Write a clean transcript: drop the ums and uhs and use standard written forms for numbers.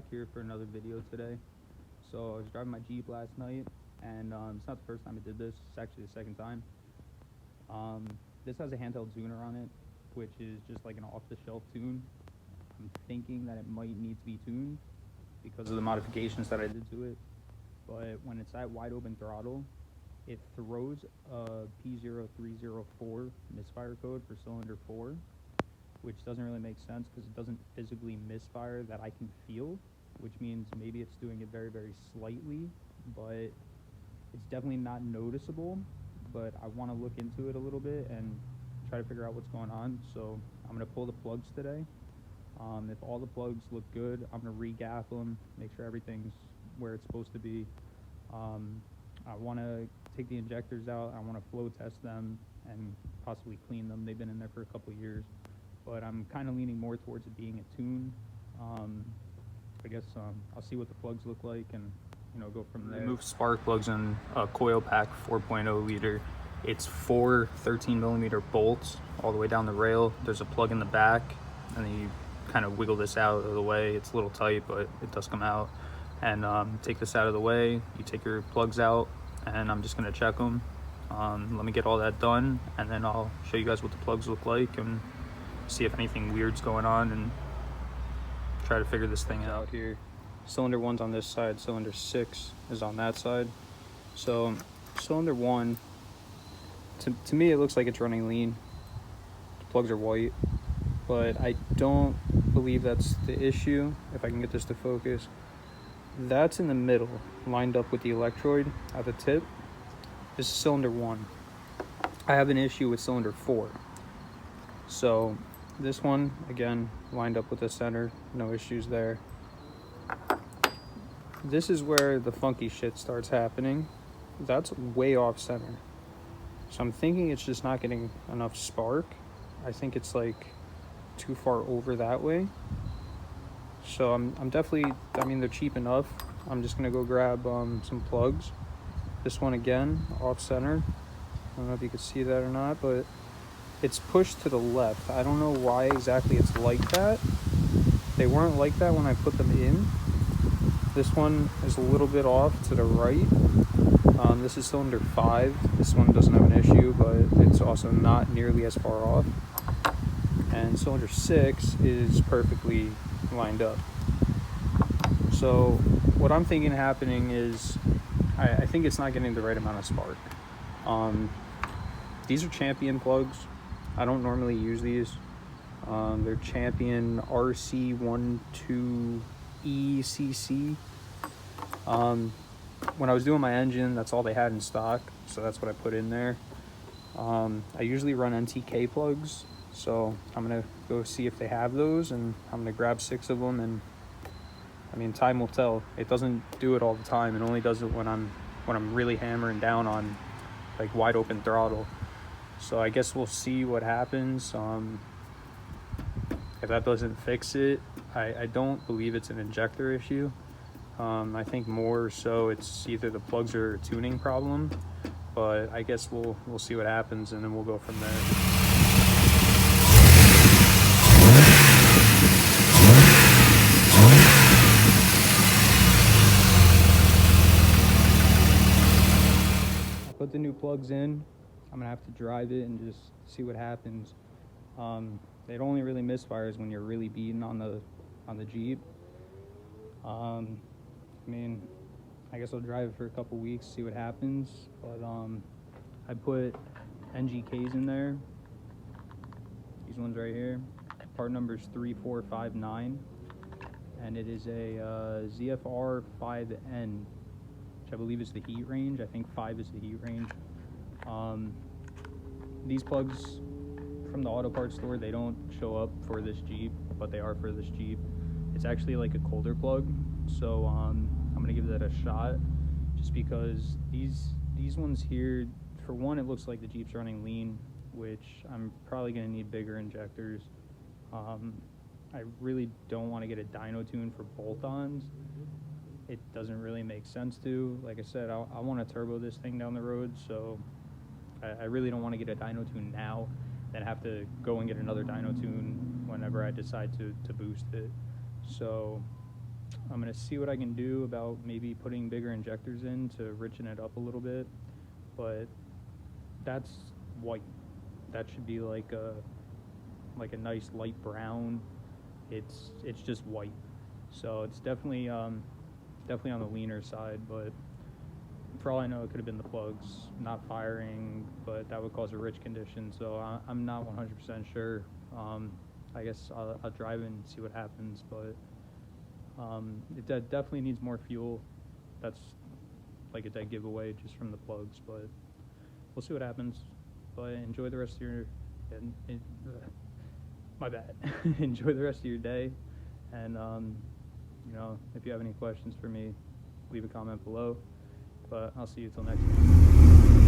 back here for another video today. So I was driving my Jeep last night, and it's not the first time I did this. It's actually the second time. This has a handheld tuner on it, which is just like an off-the-shelf tune. I'm thinking that it might need to be tuned because of the modifications that I did to it. But when it's at wide open throttle, it throws a P0304 misfire code for cylinder 4, which doesn't really make sense because it doesn't physically misfire that I can feel, which means maybe it's doing it very, very slightly, but it's definitely not noticeable. But I want to look into it a little bit and try to figure out what's going on. So I'm going to pull the plugs today. If all the plugs look good, I'm going to re-gap them, make sure everything's where it's supposed to be. I want to take the injectors out. I want to flow test them and possibly clean them. They've been in there for a couple of years, but I'm kind of leaning more towards it being a tune. I guess I'll see what the plugs look like and go from there. Remove spark plugs in a coil pack 4.0 liter. It's 4 13mm bolts all the way down the rail. There's a plug in the back, and then you kind of wiggle this out of the way. It's a little tight, but it does come out. And take this out of the way. You take your plugs out, and I'm just gonna check them. Let me get all that done, and then I'll show you guys what the plugs look like and see if anything weird's going on and try to figure this thing out here. Cylinder 1's on this side, cylinder 6 is on that side. So cylinder 1, to me it looks like it's running lean. The plugs are white, but I don't believe that's the issue. If I can get this to focus, that's in the middle, lined up with the electrode at the tip. This is cylinder 1. I have an issue with cylinder 4. So this one, again, lined up with the center, no issues there. This is where the funky shit starts happening. That's way off center. So I'm thinking it's just not getting enough spark. I think it's like too far over that way. So I'm definitely, they're cheap enough. I'm just gonna go grab some plugs. This one again, off center. I don't know if you can see that or not, but it's pushed to the left. I don't know why exactly it's like that. They weren't like that when I put them in. This one is a little bit off to the right. This is cylinder 5. This one doesn't have an issue, but it's also not nearly as far off. And cylinder 6 is perfectly lined up. So what I'm thinking happening is I think it's not getting the right amount of spark. These are Champion plugs. I don't normally use these. They're Champion RC12ECC. When I was doing my engine, that's all they had in stock, so that's what I put in there. I usually run NTK plugs, so I'm gonna go see if they have those, and I'm gonna grab 6 of them. And time will tell. It doesn't do it all the time. It only does it when I'm really hammering down on like wide open throttle. So I guess we'll see what happens. If that doesn't fix it, I don't believe it's an injector issue. I think more so it's either the plugs are a tuning problem, but I guess we'll see what happens, and then we'll go from there. I put the new plugs in. I'm gonna have to drive it and just see what happens. It only really misfires when you're really beating on the Jeep. I guess I'll drive it for a couple weeks, see what happens. But I put NGKs in there. These ones right here. Part number is 3459, and it is a ZFR 5N, which I believe is the heat range. I think 5 is the heat range. These plugs from the auto parts store, they don't show up for this Jeep, but they are for this Jeep. It's actually like a colder plug, so I'm gonna give that a shot, just because these ones here, for one, it looks like the Jeep's running lean, which I'm probably gonna need bigger injectors. I really don't want to get a dyno tune for bolt-ons. It doesn't really make sense to. Like I said, I want to turbo this thing down the road, so I really don't want to get a dyno tune now, then have to go and get another dyno tune whenever I decide to boost it. So I'm going to see what I can do about maybe putting bigger injectors in to richen it up a little bit, but that's white. That should be like a nice light brown. It's just white, so it's definitely on the leaner side, but for all I know, it could have been the plugs not firing, but that would cause a rich condition, so I'm not 100% sure. I guess I'll drive and see what happens, but it definitely needs more fuel. That's like a dead giveaway just from the plugs, but we'll see what happens. But enjoy the rest of your my bad. Enjoy the rest of your day, and you know, if you have any questions for me, leave a comment below. But I'll see you till next time.